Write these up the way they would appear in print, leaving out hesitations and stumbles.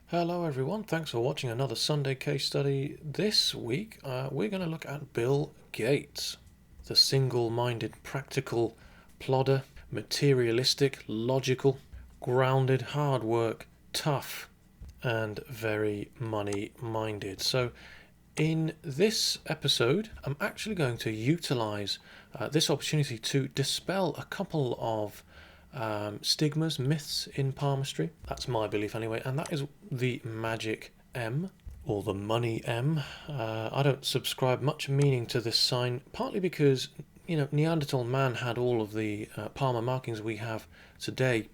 Hello everyone, thanks for watching another Sunday case study. This week we're going to look at Bill Gates, the single-minded practical plodder, materialistic, logical, grounded, hard work, tough, and very money-minded. So in this episode I'm actually going to utilize this opportunity to dispel a couple of stigmas, myths in palmistry. That's my belief anyway, and that is the magic M or the money M. I don't subscribe much meaning to this sign, partly because Neanderthal man had all of the palmar markings we have today,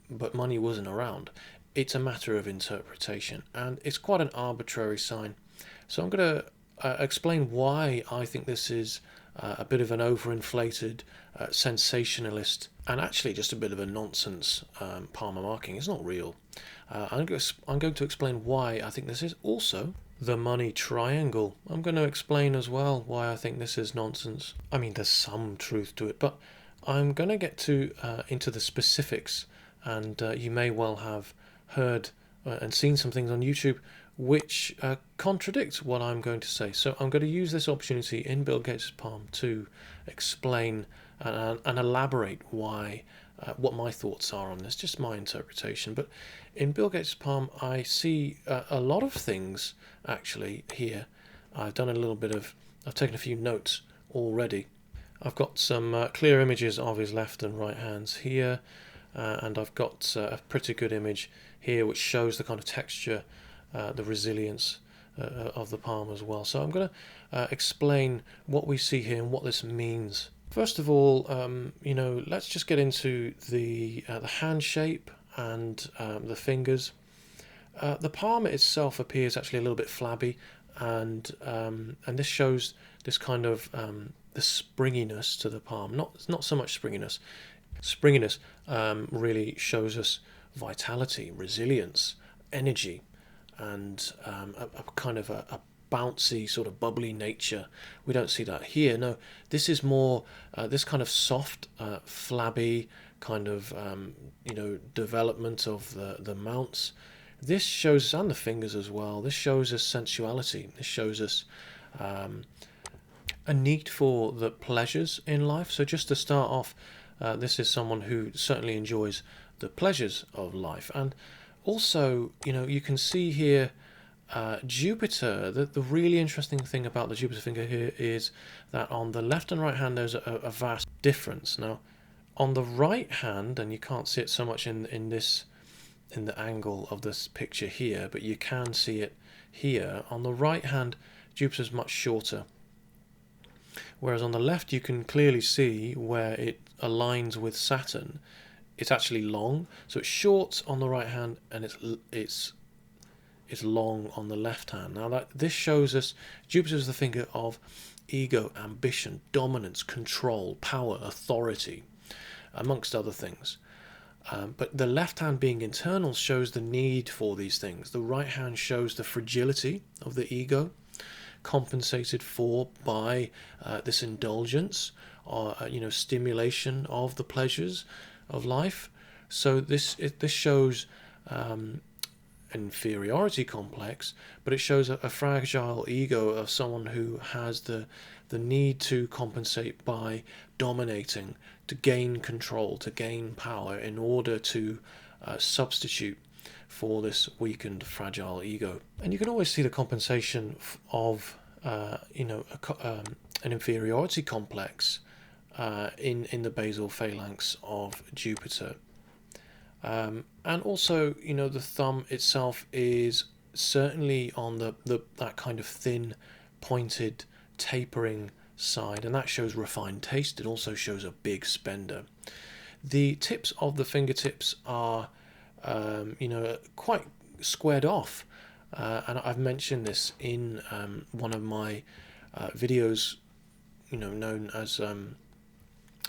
but money wasn't around. It's a matter of interpretation, and it's quite an arbitrary sign. So I'm going to explain why I think this is a bit of an overinflated, sensationalist, and actually just a bit of a nonsense palmar marking. It's not real. I'm going to explain why I think this is also the money triangle. I'm going to explain as well why I think this is nonsense. I mean, there's some truth to it, but I'm going to get into the specifics, and you may well have heard and seen some things on YouTube which contradict what I'm going to say. So I'm going to use this opportunity in Bill Gates' palm to explain and elaborate why, what my thoughts are on this, just my interpretation. But in Bill Gates' palm, I see a lot of things actually here. I've taken a few notes already. I've got some clear images of his left and right hands here, and I've got a pretty good image here which shows the kind of texture, the resilience of the palm as well. So I'm going to explain what we see here and what this means. First of all, let's just get into the hand shape and the fingers. The palm itself appears actually a little bit flabby, and this shows this kind of the springiness to the palm. Not so much springiness. Springiness really shows us vitality, resilience, energy, and a kind of a bouncy, sort of bubbly nature. We don't see that here. No, this is more this kind of soft, flabby kind of development of the mounts. This shows us, and the fingers as well, this shows us sensuality. This shows us a need for the pleasures in life. So just to start off, this is someone who certainly enjoys the pleasures of life. And also, you can see here Jupiter. The really interesting thing about the Jupiter finger here is that on the left and right hand there's a vast difference. Now, on the right hand, and you can't see it so much in the angle of this picture here, but you can see it here. On the right hand, Jupiter's much shorter, whereas on the left you can clearly see where it aligns with Saturn. It's actually long, so it's short on the right hand and it's long on the left hand. Now this shows us Jupiter is the finger of ego, ambition, dominance, control, power, authority, amongst other things. But the left hand being internal shows the need for these things. The right hand shows the fragility of the ego, compensated for by this indulgence or stimulation of the pleasures of life. So this shows inferiority complex, but it shows a fragile ego of someone who has the need to compensate by dominating, to gain control, to gain power in order to substitute for this weakened, fragile ego. And you can always see the compensation of an inferiority complex in the basal phalanx of Jupiter. And also, the thumb itself is certainly on that kind of thin, pointed, tapering side, and that shows refined taste. It also shows a big spender. The tips of the fingertips are, quite squared off, and I've mentioned this in one of my videos, known as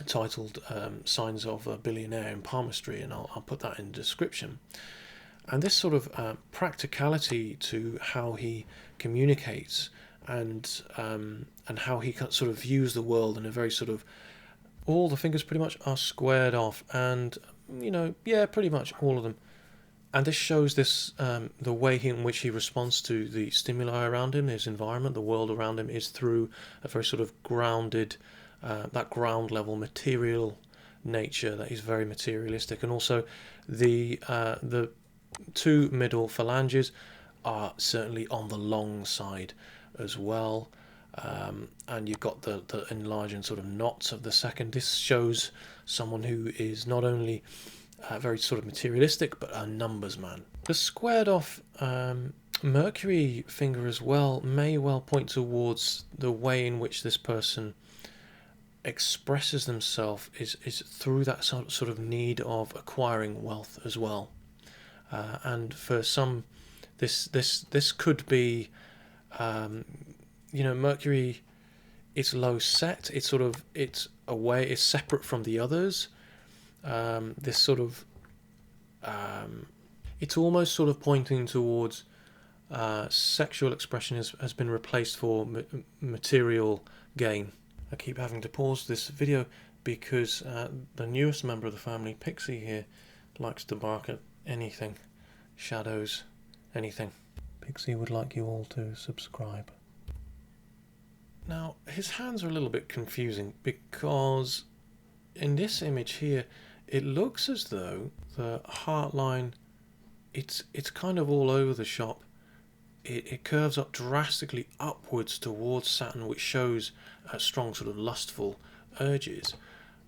titled Signs of a Billionaire in Palmistry, and I'll put that in the description. And this sort of practicality to how he communicates and how he sort of views the world in a very sort of, all the fingers pretty much are squared off, and pretty much all of them And this shows this the way in which he responds to the stimuli around him, his environment, the world around him, is through a very sort of grounded, that ground level material nature that is very materialistic. And also the two middle phalanges are certainly on the long side as well. And you've got the enlarging sort of knots of the second. This shows someone who is not only very sort of materialistic, but a numbers man. The squared off Mercury finger as well may well point towards the way in which this person expresses themselves is through that sort of need of acquiring wealth as well. And for some, this could be, Mercury. It's low set. It's sort of it's away. It's separate from the others. This sort of it's almost sort of pointing towards sexual expression has been replaced for material gain. I keep having to pause this video because the newest member of the family, Pixie here, likes to bark at anything, shadows, anything. Pixie would like you all to subscribe. Now, his hands are a little bit confusing because in this image here, it looks as though the heart line, it's kind of all over the shop. It curves up drastically upwards towards Saturn, which shows strong sort of lustful urges.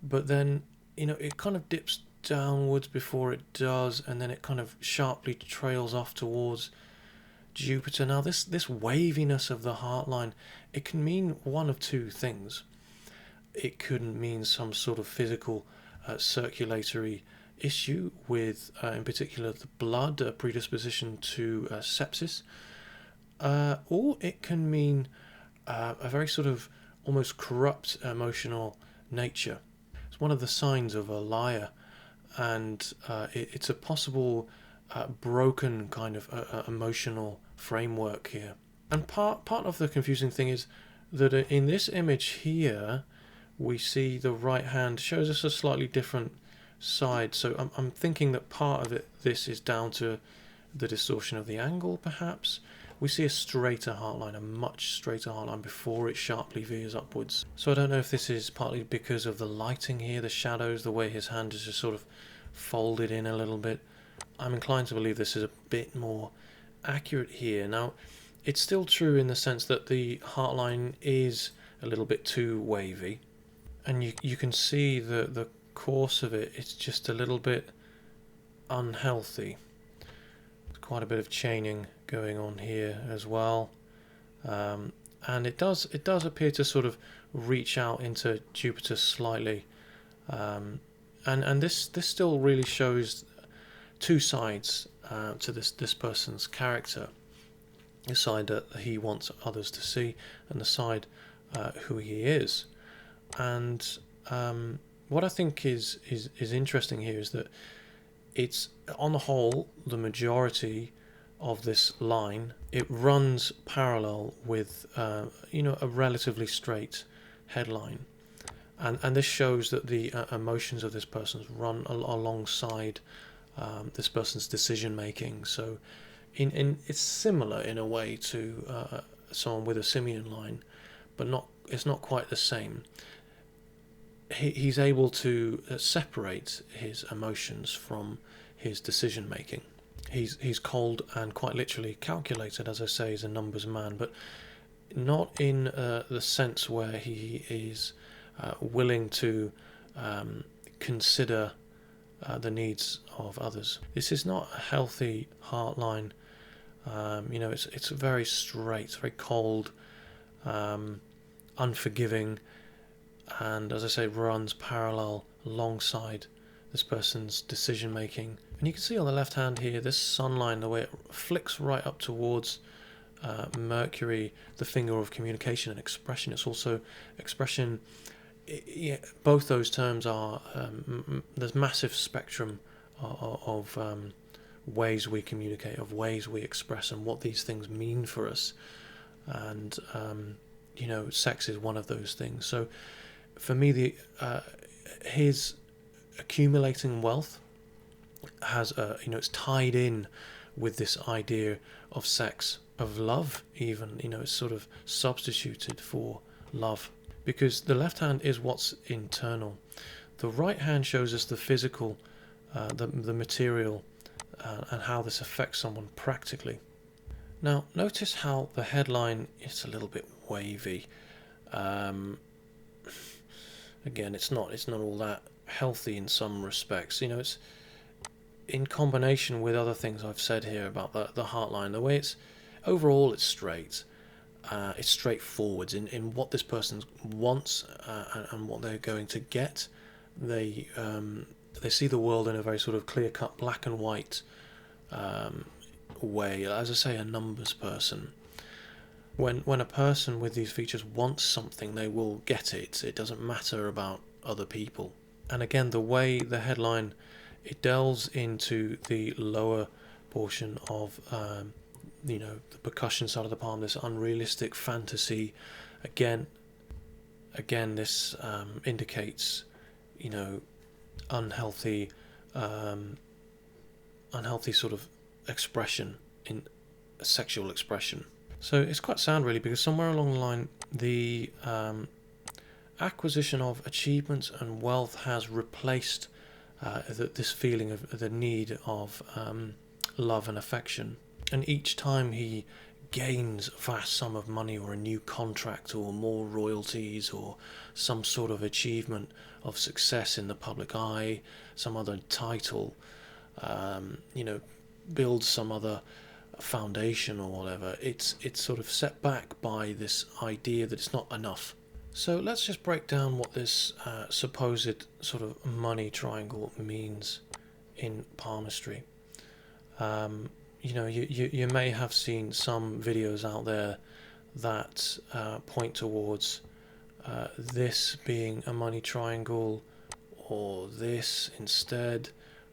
But then, it kind of dips downwards before it does, and then it kind of sharply trails off towards Jupiter. Now, this waviness of the heart line, it can mean one of two things. It could mean some sort of physical circulatory issue with, in particular, the blood, a predisposition to sepsis, or it can mean a very sort of almost corrupt emotional nature. It's one of the signs of a liar, and it's a possible broken kind of emotional framework here. And part of the confusing thing is that in this image here, we see the right hand shows us a slightly different side. So I'm thinking that part of this is down to the distortion of the angle, perhaps. We see a straighter heart line, a much straighter heart line before it sharply veers upwards. So I don't know if this is partly because of the lighting here, the shadows, the way his hand is just sort of folded in a little bit. I'm inclined to believe this is a bit more accurate here. Now, it's still true in the sense that the heart line is a little bit too wavy, and you can see the course of it. It's just a little bit unhealthy. There's quite a bit of chaining going on here as well, and it does appear to sort of reach out into Jupiter slightly, and this still really shows two sides to this person's character. The side that he wants others to see, and the side who he is. And what I think is interesting here is that it's, on the whole, the majority of this line, it runs parallel with a relatively straight headline, and this shows that the emotions of this person run alongside this person's decision making. So it's similar in a way to someone with a simian line, but it's not quite the same. He's able to separate his emotions from his decision making. He's cold and quite literally calculated, as I say, he's a numbers man, but not in the sense where he is willing to consider the needs of others. This is not a healthy heart line. It's very straight, very cold, unforgiving, and as I say, runs parallel alongside this person's decision making. And you can see on the left hand here, this sun line, the way it flicks right up towards Mercury, the finger of communication and expression. It's also expression. Both those terms are there's massive spectrum of ways we communicate, of ways we express, and what these things mean for us. And sex is one of those things. So for me, his accumulating wealth has it's tied in with this idea of sex, of love even, it's sort of substituted for love, because the left hand is what's internal. The right hand shows us the physical, the material, and how this affects someone practically. Now notice how the headline is a little bit wavy. Again, it's not all that healthy in some respects. It's in combination with other things I've said here about the heart line, the way it's overall it's straight, it's straightforward in what this person wants, and what they're going to get. They see the world in a very sort of clear-cut, black and white way. As I say, a numbers person. When a person with these features wants something, they will get it. It doesn't matter about other people. And again, the way the headline, it delves into the lower portion of the percussion side of the palm, this unrealistic fantasy. Again, this indicates unhealthy sort of expression, in sexual expression. So it's quite sad really, because somewhere along the line the acquisition of achievements and wealth has replaced this feeling of the need of love and affection. And each time he gains a vast sum of money, or a new contract, or more royalties, or some sort of achievement of success in the public eye, some other title, builds some other foundation or whatever, it's sort of set back by this idea that it's not enough. So let's just break down what this supposed sort of money triangle means in palmistry. You may have seen some videos out there that point towards this being a money triangle, or this instead,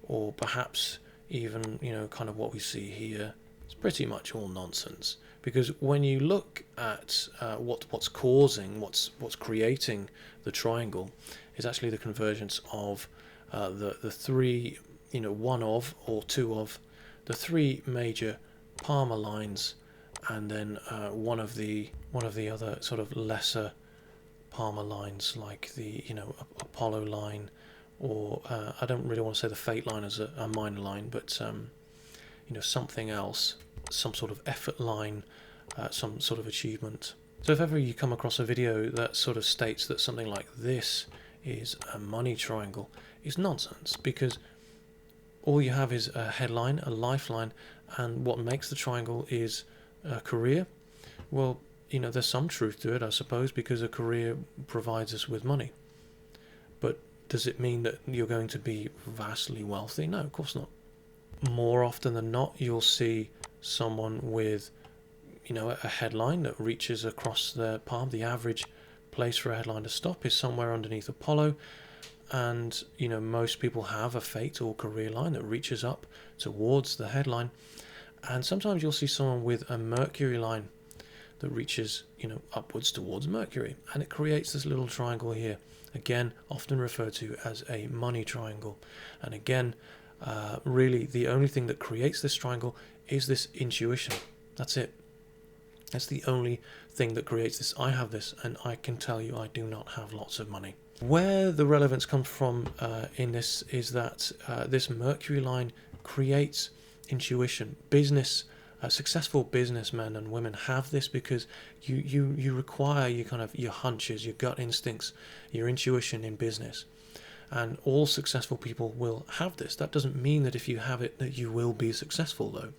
or perhaps even kind of what we see here. It's pretty much all nonsense, because when you look at what's causing, what's creating the triangle, is actually the convergence of the three, one of or two of the three major palmar lines, and then one of the other sort of lesser palmar lines, like the Apollo line, or I don't really want to say the fate line as a minor line, but something else, some sort of effort line, some sort of achievement. So if ever you come across a video that sort of states that something like this is a money triangle, it's nonsense, because all you have is a headline, a lifeline, and what makes the triangle is a career. Well, there's some truth to it, I suppose, because a career provides us with money. But does it mean that you're going to be vastly wealthy? No, of course not. More often than not, you'll see someone with a headline that reaches across their palm. The average place for a headline to stop is somewhere underneath Apollo, and most people have a fate or career line that reaches up towards the headline. And sometimes you'll see someone with a Mercury line that reaches upwards towards Mercury, and it creates this little triangle here, again often referred to as a money triangle. And again, really the only thing that creates this triangle is this intuition. That's it. That's the only thing that creates this. I have this, and I can tell you I do not have lots of money. Where the relevance comes from in this is that this Mercury line creates intuition. Successful businessmen and women have this because you require your hunches, your gut instincts, your intuition in business. And all successful people will have this. That doesn't mean that if you have it that you will be successful, though,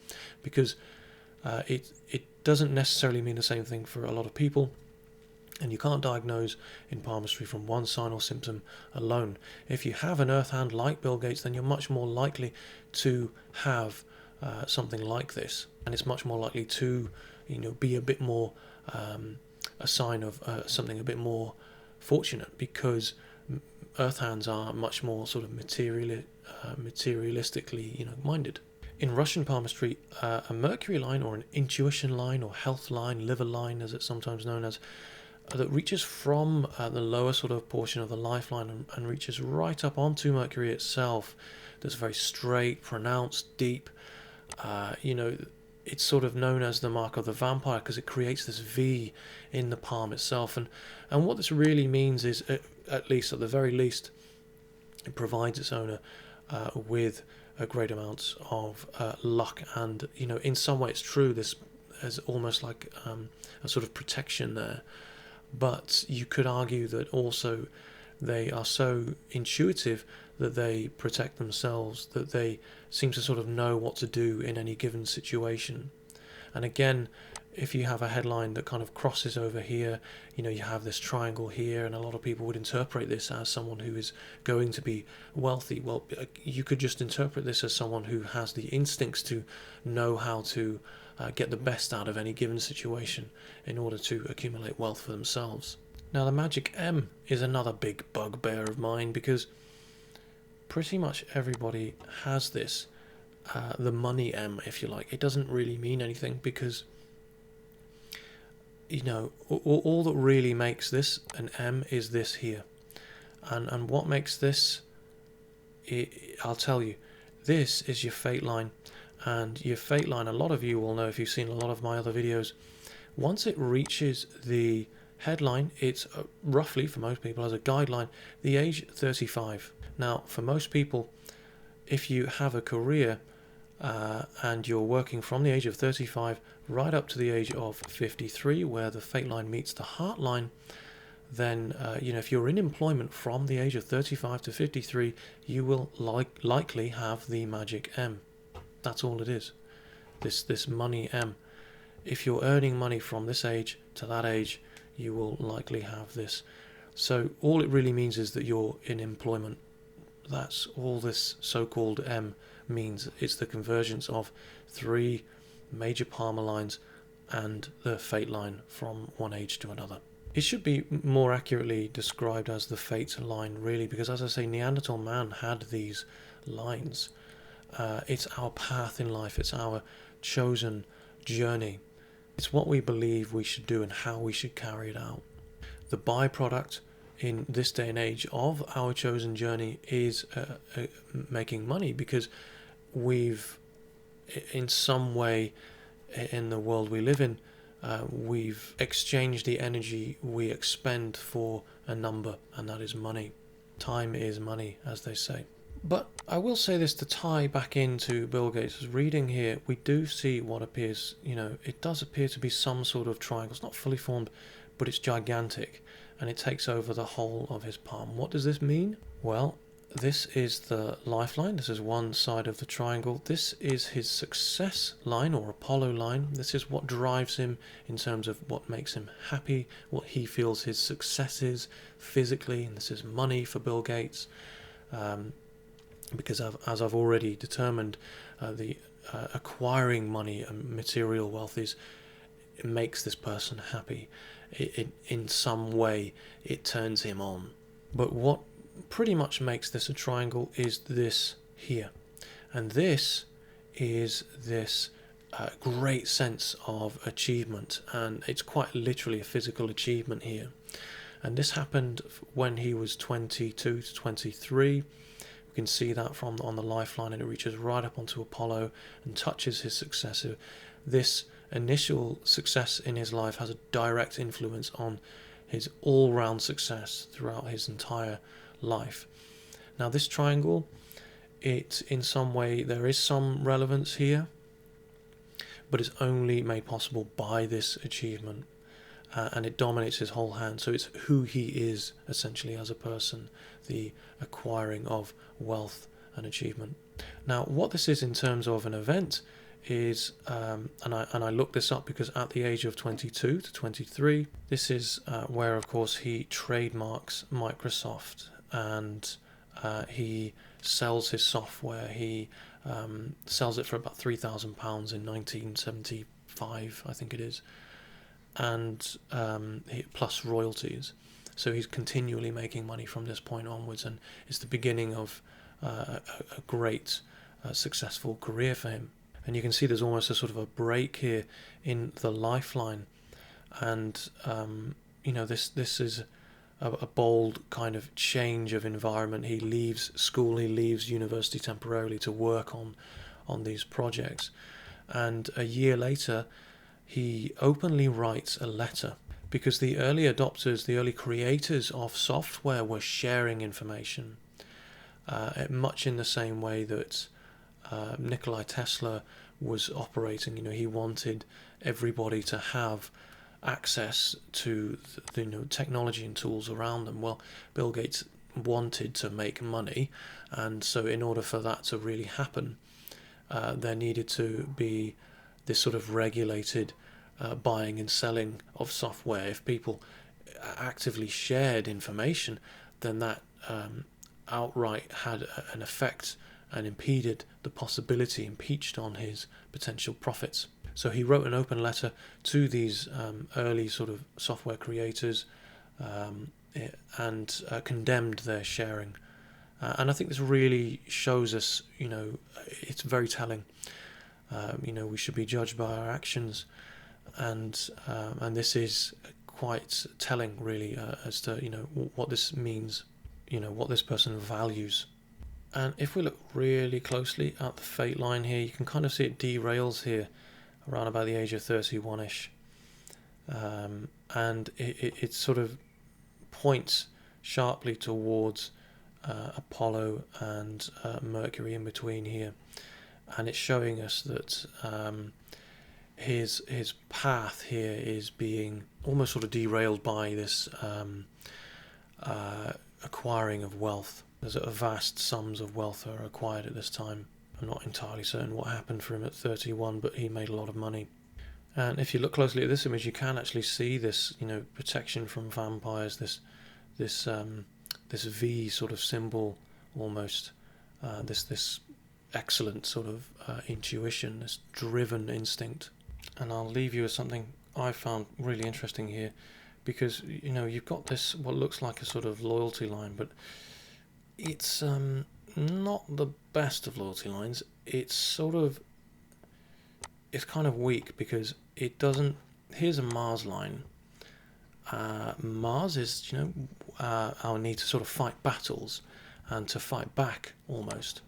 because it doesn't necessarily mean the same thing for a lot of people. And you can't diagnose in palmistry from one sign or symptom alone. If you have an earth hand like Bill Gates, then you're much more likely to have something like this, and it's much more likely to be a bit more a sign of something a bit more fortunate, because earth hands are much more sort of materialistically minded. In Russian palmistry, a Mercury line, or an intuition line, or health line, liver line as it's sometimes known as, that reaches from the lower sort of portion of the lifeline and reaches right up onto Mercury itself. that's very straight, pronounced, deep. It's sort of known as the mark of the vampire because it creates this V in the palm itself. And what this really means is, at least at the very least, it provides its owner with a great amount of luck. And, in some way it's true, this is almost like a sort of protection there. But you could argue that also they are so intuitive that they protect themselves, that they seem to sort of know what to do in any given situation. And again, if you have a headline that kind of crosses over here, you have this triangle here, and a lot of people would interpret this as someone who is going to be wealthy. Well, you could just interpret this as someone who has the instincts to know how to get the best out of any given situation in order to accumulate wealth for themselves. Now, the magic M is another big bugbear of mine because pretty much everybody has this, the money M, if you like. It doesn't really mean anything because, all that really makes this an M is this here. And what makes this, I'll tell you, this is your fate line. And your fate line, a lot of you will know if you've seen a lot of my other videos, once it reaches the headline, it's roughly, for most people as a guideline, the age 35. Now, for most people, if you have a career and you're working from the age of 35 right up to the age of 53, where the fate line meets the heart line, then, if you're in employment from the age of 35 to 53, you will likely have the magic M. That's all it is, this money M. If you're earning money from this age to that age, you will likely have this. So all it really means is that you're in employment. That's all this so-called M means. It's the convergence of three major palmar lines and the fate line from one age to another. It should be more accurately described as the fate line, really, because as I say, Neanderthal man had these lines. It's our path in life. It's our chosen journey. It's what we believe we should do and how we should carry it out. The byproduct in this day and age of our chosen journey is making money, because we've, in some way, in the world we live in, we've exchanged the energy we expend for a number, and that is money. Time is money, as they say. But I will say this to tie back into Bill Gates' reading here. We do see what appears, it does appear to be some sort of triangle. It's not fully formed, but it's gigantic, and it takes over the whole of his palm. What does this mean? Well, this is the lifeline. This is one side of the triangle. This is his success line, or Apollo line. This is what drives him in terms of what makes him happy, what he feels his success is physically, and this is money for Bill Gates. Because as I've already determined, the acquiring money and material wealth it makes this person happy. In some way, it turns him on. But what pretty much makes this a triangle is this here. And this is this great sense of achievement. And it's quite literally a physical achievement here. And this happened when he was 22 to 23. You can see that on the lifeline, and it reaches right up onto Apollo and touches his successor. This initial success in his life has a direct influence on his all-round success throughout his entire life. Now, this triangle, it in some way, there is some relevance here, but it's only made possible by this achievement, and it dominates his whole hand. So it's who he is essentially as a person, the acquiring of wealth and achievement. Now, what this is in terms of an event is, and I looked this up because at the age of 22 to 23, this is where, of course, he trademarks Microsoft, and he sells his software. He sells it for about £3,000 in 1975, I think it is, and plus royalties. So he's continually making money from this point onwards, and it's the beginning of a great successful career for him. And you can see there's almost a sort of a break here in the lifeline, and this is a bold kind of change of environment. He leaves school, he leaves university temporarily to work on these projects, and a year later he openly writes a letter, because the early adopters, the early creators of software, were sharing information, much in the same way that Nikola Tesla was operating. He wanted everybody to have access to the technology and tools around them. Well, Bill Gates wanted to make money, and so in order for that to really happen, there needed to be this sort of regulated buying and selling of software. If people actively shared information, then that outright had an effect and impeded the possibility, impeached on his potential profits. So he wrote an open letter to these early sort of software creators, and condemned their sharing. And I think this really shows us, it's very telling. We should be judged by our actions, and this is quite telling, really, as to what this means, what this person values. And if we look really closely at the fate line here, you can kind of see it derails here around about the age of 31ish, and it sort of points sharply towards Apollo and Mercury in between here, and it's showing us that his path here is being almost sort of derailed by this acquiring of wealth. There's a vast sums of wealth are acquired at this time. I'm not entirely certain what happened for him at 31, but he made a lot of money. And if you look closely at this image, you can actually see this, protection from vampires. This V sort of symbol, almost. This excellent sort of intuition, this driven instinct. And I'll leave you with something I found really interesting here, because you've got this what looks like a sort of loyalty line, but it's not the best of loyalty lines. It's kind of weak, because it doesn't. Here's a Mars line. Mars is our need to sort of fight battles and to fight back almost.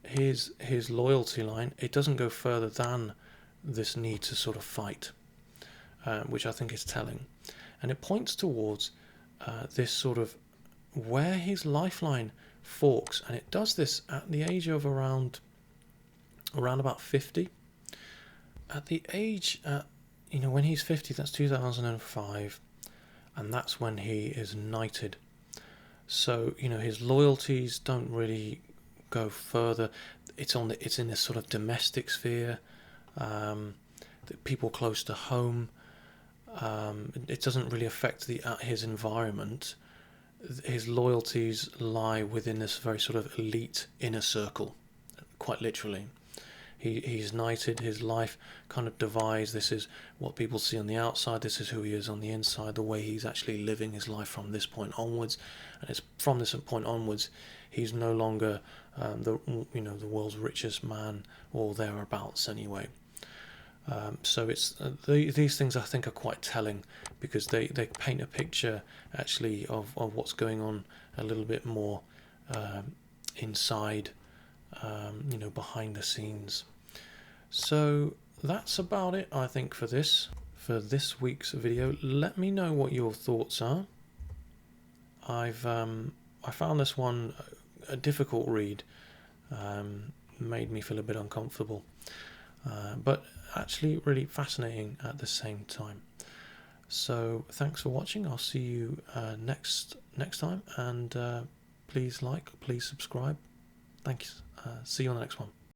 His loyalty line, it doesn't go further than this need to sort of fight, which I think is telling, and it points towards this sort of where his lifeline forks, and it does this at the age of around about 50. At the age when he's 50, that's 2005, and that's when he is knighted. So his loyalties don't really go further. It's in this sort of domestic sphere, the people close to home. It doesn't really affect his environment. His loyalties lie within this very sort of elite inner circle, quite literally. He's knighted. His life kind of divides. This is what people see on the outside. This is who he is on the inside. The way he's actually living his life from this point onwards, and it's from this point onwards, he's no longer the world's richest man or thereabouts anyway. So it's these things I think are quite telling, because they paint a picture actually of what's going on a little bit more inside, behind the scenes. So that's about it, I think, for this week's video. Let me know what your thoughts are. I found this one a difficult read, made me feel a bit uncomfortable, but actually really fascinating at the same time. So thanks for watching. I'll see you next time, and please like, please subscribe. Thanks. See you on the next one.